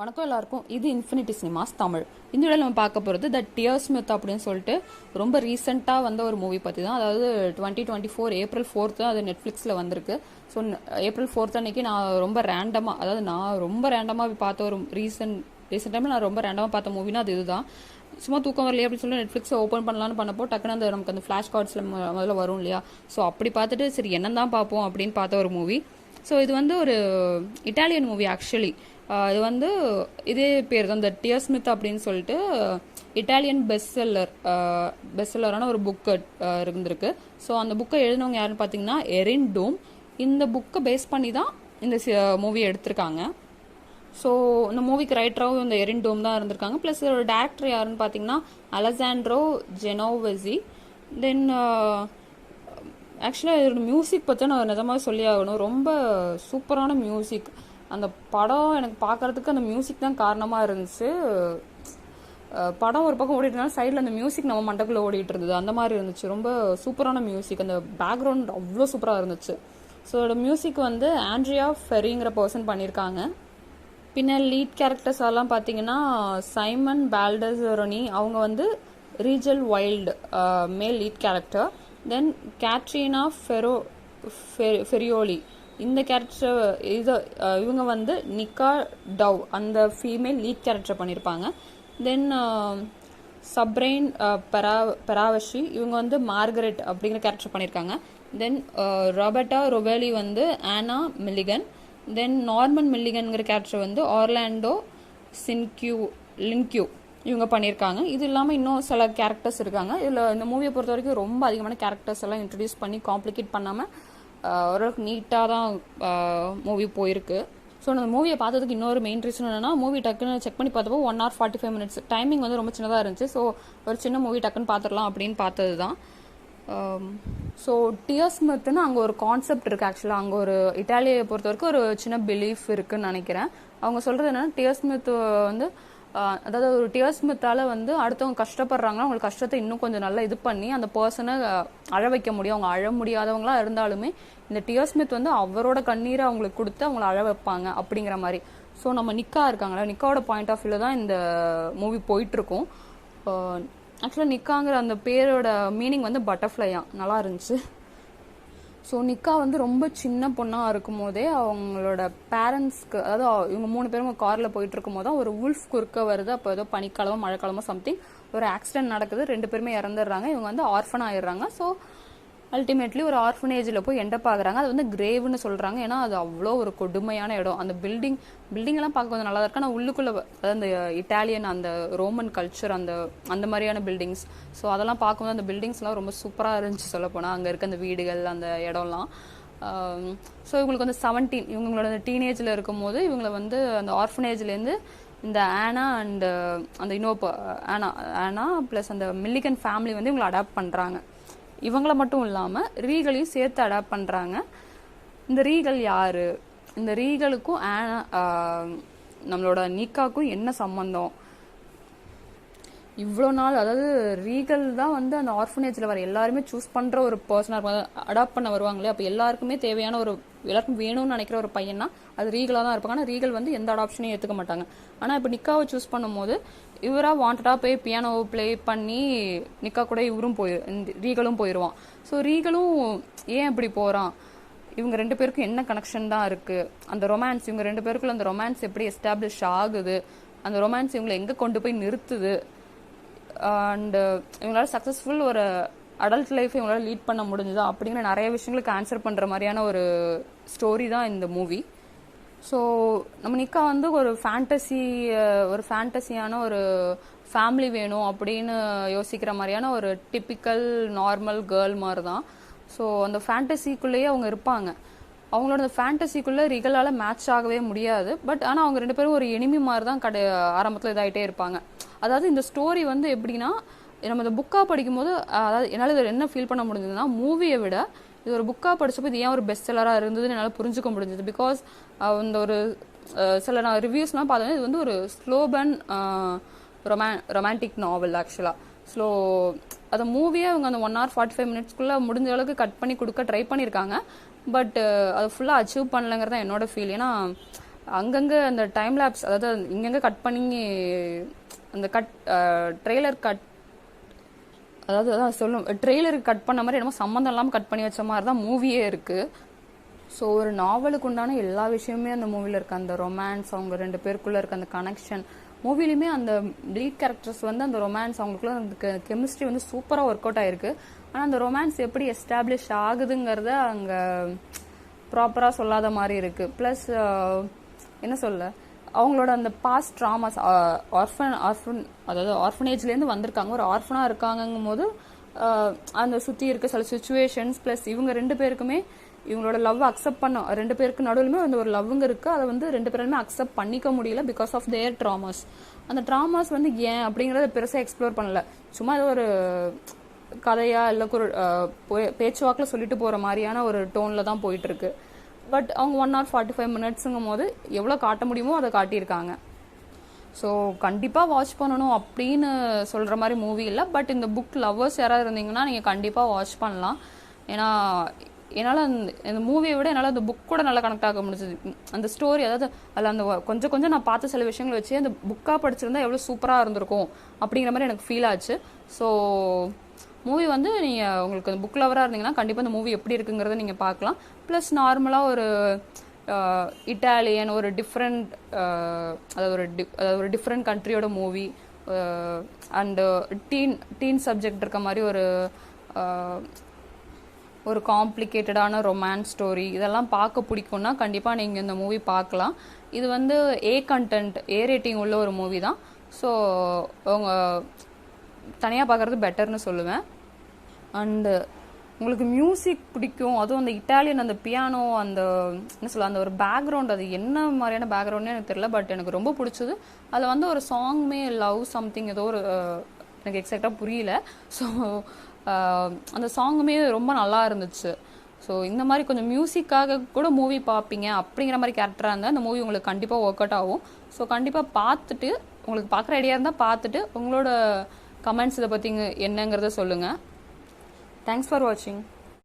வணக்கம் எல்லாருக்கும். இது இன்ஃபினிட்டி சினிமாஸ் தமிழ். இந்த வீடியோவில் நம்ம பார்க்க போகிறது த டியர் ஸ்மித் அப்படின்னு சொல்லிட்டு ரொம்ப ரீசெண்டாக வந்த ஒரு மூவி பற்றி தான். அதாவது 2024 ஏப்ரல் 4 அது நெட்ஃப்ளிக்ஸில் வந்திருக்கு. ஸோ ஏப்ரல் 4 அன்னைக்கு நான் ரொம்ப ரேண்டமாக பார்த்த ஒரு ரீசெண்ட் டைமில் நான் ரொம்ப ரேண்டமாக பார்த்த மூவினா அது இதுதான். சும்மா தூக்கம் வரலையே அப்படின்னு சொல்லி நெட்ஃப்ளிக்ஸை ஓப்பன் பண்ணலான்னு பண்ணப்போ டக்குன்னு நமக்கு அந்த ஃப்ளாஷ் கார்ட்ஸில் முதல்ல வரும் இல்லையா. ஸோ அப்படி பார்த்துட்டு சரி என்ன தான் பார்ப்போம் அப்படின்னு பார்த்த ஒரு மூவி. ஸோ இது வந்து ஒரு இட்டாலியன் மூவி ஆக்சுவலி. இது இதே பேர் தான், த டியர் ஸ்மித் அப்படின்னு சொல்லிட்டு இட்டாலியன் பெஸ்ட் செல்லரான ஒரு புக்கு இருந்திருக்கு. ஸோ அந்த புக்கை எழுதினவங்க யாருன்னு பார்த்தீங்கன்னா எரின் டோம். இந்த புக்கை பேஸ் பண்ணி தான் இந்த மூவியை எடுத்திருக்காங்க. ஸோ இந்த மூவிக்கு ரைட்டராகவும் இந்த எரின் டோம் தான் இருந்திருக்காங்க. ப்ளஸ் இதோட டேரக்டர் யாருன்னு பார்த்தீங்கன்னா அலெசாண்ட்ரோ ஜெனோவெசி. தென் ஆக்சுவலாக இதோட மியூசிக் பற்றி நான் நிஜமாக சொல்லி ஆகணும். ரொம்ப சூப்பரான மியூசிக். அந்த படம் எனக்கு பார்க்கறதுக்கு அந்த மியூசிக் தான் காரணமாக இருந்துச்சு. படம் ஒரு பக்கம் ஓடிட்டு இருந்தாலும் சைடில் அந்த மியூசிக் நம்ம மண்டக்குள்ளே ஓடிட்டு இருந்தது, அந்த மாதிரி இருந்துச்சு. ரொம்ப சூப்பரான மியூசிக். அந்த பேக்ரவுண்ட் அவ்வளோ சூப்பராக இருந்துச்சு. ஸோ இதோட மியூசிக் வந்து ஆண்ட்ரியா ஃபெரிங்கிற பர்சன் பண்ணியிருக்காங்க. பின்ன லீட் கேரக்டர்ஸ் எல்லாம் பார்த்தீங்கன்னா சைமன் பால்டசரோனி, அவங்க வந்து ரீஜல் வைல்டு மேல் லீட் கேரக்டர். தென் கேட்ரினா ஃபெரியோலி, இந்த கேரக்டர் இவங்க வந்து நிக்கா டவ், அந்த ஃபீமேல் லீட் கேரக்டர் பண்ணியிருப்பாங்க. தென் சப்ரைன் பெராவஷி, இவங்க வந்து மார்கரெட் அப்படிங்கிற கேரக்டர் பண்ணியிருக்காங்க. தென் ராபர்ட்டா ரொவேலி வந்து ஆனா மில்லிகன். தென் நார்மன் மில்லிகன்கிற கேரக்டர் வந்து ஆர்லாண்டோ லின்க்யூ இவங்க பண்ணியிருக்காங்க. இது இல்லாமல் இன்னும் சில கேரக்டர்ஸ் இருக்காங்க. இதில் இந்த மூவியை பொறுத்த வரைக்கும் ரொம்ப அதிகமான கேரக்டர்ஸ் எல்லாம் இன்ட்ரடியூஸ் பண்ணி காம்ப்ளிகேட் பண்ணாமல் ஓரளவுக்கு நீட்டாக தான் மூவி போயிருக்கு. ஸோ அந்த மூவியை பார்த்ததுக்கு இன்னொரு மெயின் ரீசன் என்னன்னா, மூவி டக்குன்னு செக் பண்ணி பார்த்தப்போ 1 hour 45 minutes டைமிங் வந்து ரொம்ப சின்னதாக இருந்துச்சு. ஸோ ஒரு சின்ன மூவி டக்குன்னு பார்த்துடலாம் அப்படின்னு பார்த்தது தான். ஸோ டியர் ஸ்மித்னு அங்கே ஒரு கான்செப்ட் இருக்குது. ஆக்சுவலாக அங்கே ஒரு இட்டாலியை பொறுத்த வரைக்கும் ஒரு சின்ன பிலீஃப் இருக்குன்னு நினைக்கிறேன். அவங்க சொல்கிறது என்னன்னா, டியர் ஸ்மித் வந்து அதாவது ஒரு டியர் ஸ்மித்தால் வந்து அடுத்தவங்க கஷ்டப்படுறாங்கன்னா அவங்களுக்கு கஷ்டத்தை இன்னும் கொஞ்சம் நல்லா இது பண்ணி அந்த பர்சனை அழ வைக்க முடியும். அவங்க அழ முடியாதவங்களா இருந்தாலுமே இந்த டியர் ஸ்மித் வந்து அவரோட கண்ணீரை அவங்களுக்கு கொடுத்து அவங்கள அழ வைப்பாங்க அப்படிங்கிற மாதிரி. ஸோ நம்ம நிக்கா இருக்காங்களா, நிக்காவோட பாயிண்ட் ஆஃப் வியூவில் தான் இந்த மூவி போயிட்டுருக்கோம். ஆக்சுவலாக நிக்காங்கிற அந்த பேரோட மீனிங் வந்து பட்டர்ஃப்ளையா, நல்லா இருந்துச்சு. ஸோ நிக்கா வந்து ரொம்ப சின்ன பொண்ணாக இருக்கும் போதே அவங்களோட பேரண்ட்ஸ்க்கு, அதாவது இவங்க 3 பேரும் காரில் போயிட்டு இருக்கும் போது ஒரு உல்ஃப் குறுக்க வருது. அப்போ ஏதோ பனிக்காலமோ மழைக்காலமோ சம்திங் ஒரு ஆக்சிடென்ட் நடக்குது. 2 பேருமே இறந்துடுறாங்க. இவங்க வந்து ஆர்ஃபன் ஆயிடுறாங்க. ஸோ அல்டிமேட்லி ஒரு ஆர்ஃபனேஜில் போய் எண்டப் ஆகுறாங்க. அது வந்து கிரேவ்னு சொல்கிறாங்க. ஏன்னா அது அவ்வளோ ஒரு கொடுமையான இடம். அந்த பில்டிங் எல்லாம் பார்க்க கொஞ்சம் நல்லா இருக்கு. ஆனால் உள்ளுக்குள்ளே அதாவது அந்த இட்டாலியன் அந்த ரோமன் கல்ச்சர் அந்த மாதிரியான பில்டிங்ஸ். ஸோ அதெல்லாம் பார்க்கும்போது அந்த பில்டிங்ஸ்லாம் ரொம்ப சூப்பராக இருந்துச்சு சொல்லப்போனால். அங்கே இருக்க அந்த வீடுகள் அந்த இடம்லாம். ஸோ இவங்களுக்கு வந்து 17 இவங்களோட டீனேஜில் இருக்கும் போது இவங்களை வந்து அந்த ஆர்ஃபனேஜ்லேருந்து இந்த ஆனா அண்ட் அந்த ஆனா ப்ளஸ் அந்த மில்லிகன் ஃபேமிலி வந்து இவங்களை அடாப்ட் பண்ணுறாங்க. இவங்கள மட்டும் இல்லாமல் ரீகளையும் சேர்த்து அடாப்ட் பண்ணுறாங்க. இந்த ரீகல் யார், இந்த ரீகலுக்கும் நம்மளோட நிக்காக்கும் என்ன சம்மந்தம்? இவ்வளோ நாள் அதாவது ரீகல் தான் வந்து அந்த ஆர்ஃபனேஜில் வர எல்லாருமே சூஸ் பண்ணுற ஒரு பர்சனாக இருக்கும். அடாப்ட் பண்ண வருவாங்களே, அப்போ எல்லாருக்குமே தேவையான எல்லாருக்கும் வேணும்னு நினைக்கிற ஒரு பையனா அது ரீகலாக தான் இருப்பாங்க. ஆனால் ரீகல் வந்து எந்த அடாப்ஷனையும் ஏற்றுக்க மாட்டாங்க. ஆனால் இப்போ நிக்காவை சூஸ் பண்ணும்போது இவராக வாண்டடாக போய் பியானோவை ப்ளே பண்ணி நிக்கா கூட இவரும் ரீகலும் போயிடுவான். ஸோ ரீகலும் ஏன் இப்படி போகிறான், இவங்க 2 பேருக்கும் என்ன கனெக்ஷன் தான் இருக்குது, அந்த ரொமான்ஸ் இவங்க 2 பேருக்குள்ள அந்த ரொமான்ஸ் எப்படி எஸ்டாப்ளிஷ் ஆகுது, அந்த ரொமான்ஸ் இவங்களை எங்கே கொண்டு போய் நிறுத்துது, அண்டு இவங்களால சக்ஸஸ்ஃபுல் ஒரு அடல்ட் லைஃப் இவங்களால லீட் பண்ண முடிஞ்சுதா அப்படிங்கிற நிறைய விஷயங்களுக்கு ஆன்சர் பண்ணுற மாதிரியான ஒரு ஸ்டோரி தான் இந்த மூவி. ஸோ நம்ம நிக்கா வந்து ஒரு ஃபேண்டசியான ஒரு ஃபேமிலி வேணும் அப்படின்னு யோசிக்கிற மாதிரியான ஒரு டிப்பிக்கல் நார்மல் கேர்ள் மாதிரி தான். ஸோ அந்த ஃபேண்டசிக்குள்ளேயே அவங்க இருப்பாங்க. அவங்களோட அந்த ஃபேண்டசிக்குள்ளே ரிகலால் மேட்ச் ஆகவே முடியாது. பட் ஆனால் அவங்க 2 பேரும் ஒரு எனிமி மாதிரி தான் ஆரம்பத்தில் இதாகிட்டே இருப்பாங்க. அதாவது இந்த ஸ்டோரி வந்து எப்படின்னா, நம்ம இந்த புக்காக படிக்கும்போது அதாவது என்னால் இதில் என்ன ஃபீல் பண்ண முடிஞ்சதுன்னா, மூவியை விட இது ஒரு புக்காக படித்தப்போ இது ஏன் ஒரு பெஸ்ட் செல்லராக இருந்ததுன்னு என்னால் புரிஞ்சுக்க முடிஞ்சது. பிகாஸ் இந்த ஒரு சில நான் ரிவ்யூஸ்லாம் பார்த்தோன்னா இது வந்து ஒரு ஸ்லோபன் ரொமான்டிக் நாவல் ஆக்சுவலாக. அந்த மூவியை அவங்க அந்த 1 hour 45 minutesக்குள்ளே முடிஞ்ச அளவுக்கு கட் பண்ணி கொடுக்க ட்ரை பண்ணியிருக்காங்க. பட் அது ஃபுல்லாக அச்சீவ் பண்ணலைங்கிறது தான் என்னோட ஃபீல். ஏன்னா அங்கங்கே அந்த டைம் லேப்ஸ், அதாவது இங்கங்கே கட் பண்ணி அந்த ட்ரெய்லர் கட், அதாவது அதான் சொல்லும் ட்ரெய்லருக்கு கட் பண்ண மாதிரி என்னமோ சம்மந்தம் இல்லாமல் கட் பண்ணி வச்ச மாதிரி தான் மூவியே இருக்குது. ஸோ ஒரு நாவலுக்கு உண்டான எல்லா விஷயமே அந்த மூவியில் இருக்குது. அந்த ரொமான்ஸ், அவங்க 2 பேருக்குள்ளே இருக்க அந்த கனெக்ஷன், மூவிலையுமே அந்த லீட் கேரக்டர்ஸ் வந்து அந்த ரொமான்ஸ், அவங்களுக்குள்ள அந்த கெமிஸ்ட்ரி வந்து சூப்பராக ஒர்க் அவுட் ஆயிருக்கு. ஆனால் அந்த ரொமான்ஸ் எப்படி எஸ்டாப்ளிஷ் ஆகுதுங்கிறத அங்கே ப்ராப்பராக சொல்லாத மாதிரி இருக்குது. ப்ளஸ் என்ன சொல்ல, அவங்களோட அந்த பாஸ்ட் ட்ராமாஸ், அதாவது ஆர்ஃபனேஜ்லேருந்து வந்திருக்காங்க, ஒரு ஆர்ஃபனாக இருக்காங்கங்கும் போது அந்த சுற்றி இருக்க சில சுச்சுவேஷன்ஸ், ப்ளஸ் இவங்க 2 பேருக்குமே இவங்களோட லவ் அக்செப்ட் பண்ண, 2 பேருக்கு நடுவிலுமே அந்த ஒரு லவ்வுங்க இருக்கு, அதை வந்து 2 பேருமே அக்செப்ட் பண்ணிக்க முடியல பிகாஸ் ஆஃப் தேர் ட்ராமாஸ். அந்த ட்ராமாஸ் வந்து ஏன் அப்படிங்கறத பெருசாக எக்ஸ்ப்ளோர் பண்ணல, சும்மா ஏதோ ஒரு கதையா இல்லை ஒரு பேச்சுவாக்கில் சொல்லிட்டு போற மாதிரியான ஒரு டோன்ல தான் போயிட்டு இருக்கு. பட் அவங்க 1 hour 45 minutesங்கும் போது எவ்வளோ காட்ட முடியுமோ அதை காட்டியிருக்காங்க. ஸோ கண்டிப்பாக வாட்ச் பண்ணணும் அப்படின்னு சொல்கிற மாதிரி மூவி இல்லை. பட் இந்த புக் லவ்வர்ஸ் யாராவது இருந்தீங்கன்னா நீங்கள் கண்டிப்பாக வாட்ச் பண்ணலாம். ஏன்னா என்னால் இந்த மூவியை விட என்னால் அந்த புக் கூட நல்லா கனெக்ட் ஆக முடிஞ்சது. அந்த ஸ்டோரி, அதாவது அதில் அந்த கொஞ்சம் கொஞ்சம் நான் பார்த்த சில விஷயங்களை வச்சு அந்த புக்காக படிச்சிருந்தா எவ்வளோ சூப்பராக இருந்திருக்கும் அப்படிங்கிற மாதிரி எனக்கு ஃபீல் ஆச்சு. ஸோ மூவி வந்து நீங்கள் உங்களுக்கு அந்த புக் லவராக இருந்தீங்கன்னா கண்டிப்பாக அந்த மூவி எப்படி இருக்குங்கிறத நீங்கள் பார்க்கலாம். ப்ளஸ் நார்மலாக ஒரு இட்டாலியன், ஒரு டிஃப்ரெண்ட், அதாவது ஒரு டிஃப்ரெண்ட் கண்ட்ரியோட மூவி, அண்டு டீன் சப்ஜெக்ட் இருக்க மாதிரி ஒரு காம்ப்ளிகேட்டடான ரொமான்ஸ் ஸ்டோரி, இதெல்லாம் பார்க்க பிடிக்கும்னா கண்டிப்பாக நீங்கள் இந்த மூவி பார்க்கலாம். இது வந்து ஏ ரேட்டிங் உள்ள ஒரு மூவி தான். ஸோ அவங்க தனியாக பார்க்குறது பெட்டர்னு சொல்லுவேன். அண்டு உங்களுக்கு மியூசிக் பிடிக்கும், அதுவும் அந்த இட்டாலியன் அந்த பியானோ, அந்த என்ன சொல்ல, அந்த ஒரு பேக்ரவுண்ட், அது என்ன மாதிரியான பேக்ரவுண்ட்னு எனக்கு தெரியல, பட் எனக்கு ரொம்ப பிடிச்சது. அதில் வந்து ஒரு சாங்மே லவ் சம்திங் ஏதோ ஒரு எனக்கு எக்ஸாக்டாக புரியல. ஸோ அந்த சாங்குமே ரொம்ப நல்லா இருந்துச்சு. ஸோ இந்த மாதிரி கொஞ்சம் மியூசிக்காக கூட மூவி பார்ப்பீங்க அப்படிங்கிற மாதிரி கேரக்டராக இருந்தால் இந்த மூவி உங்களுக்கு கண்டிப்பாக ஒர்க் அவுட் ஆகும். ஸோ கண்டிப்பாக பார்த்துட்டு, உங்களுக்கு பார்க்குற ஐடியா இருந்தால் பார்த்துட்டு உங்களோட கமெண்ட்ஸ் இதை பற்றி என்னங்கிறத சொல்லுங்கள். தேங்க்ஸ் ஃபார் வாட்சிங்.